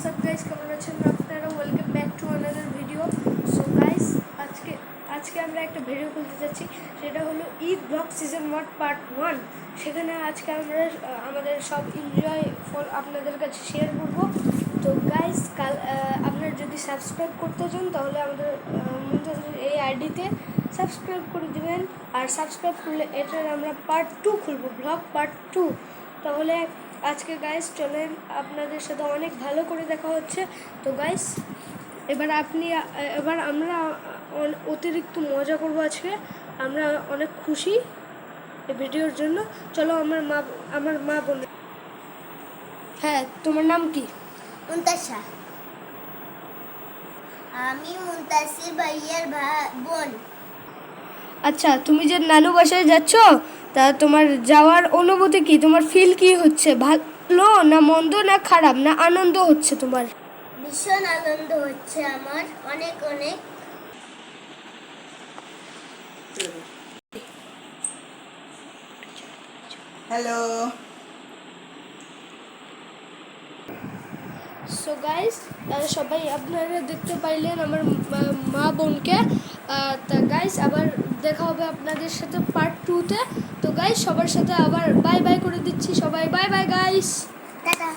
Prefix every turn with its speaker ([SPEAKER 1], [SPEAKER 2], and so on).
[SPEAKER 1] सब गाइस কেমন আছেন আপনারা welcome back to another video. So guys আজকে আমরা একটা ভিডিও করতে যাচ্ছি, সেটা হলো ঈদ ব্লগ সিজন 1 পার্ট 1। সেখানে আজকে আমরা আমাদের সব এনজয় ফল আপনাদের কাছে শেয়ার করব। তো গাইস আপনারা যদি সাবস্ক্রাইব করতে চান তাহলে আমাদের এই আইডিতে সাবস্ক্রাইব করে দিবেন, আর সাবস্ক্রাইব করলে এটার আমরা পার্ট 2 খুলব, ব্লগ পার্ট 2। তাহলে আজকে গাইস চলেন আপনাদের সাথে অনেক ভালো করে দেখা হচ্ছে। তো গাইস এবার আমরা অতিরিক্ত মজা করব আজকে। আমরা অনেক খুশি এই ভিডিওর জন্য। চলো আমার মা বলে। হ্যাঁ, তোমার নাম কি?
[SPEAKER 2] মুনতাসা। আমি মুনতাসির ভাইয়ের বোন।
[SPEAKER 1] আচ্ছা, তুমি যে নানু বাসায় যাচ্ছ, তা তোমার যাওয়ার অনুভূতি কি? তোমার ফিল কি হচ্ছে? ভালো না মন্দ না খারাপ না আনন্দ হচ্ছে তোমার?
[SPEAKER 2] ভীষণ আনন্দ হচ্ছে আমার, অনেক অনেক।
[SPEAKER 3] হ্যালো।
[SPEAKER 1] সো গাইস, সবাই আপনারা দেখতে পাইলেন আমার মা বোনকে। তা গাইস আবার দেখা হবে আপনাদের সাথে পার্ট 2-তে। তো গাইস সবার সাথে আবার বাই বাই করে দিচ্ছি। সবাই বাই বাই গাইস।
[SPEAKER 2] টাটা।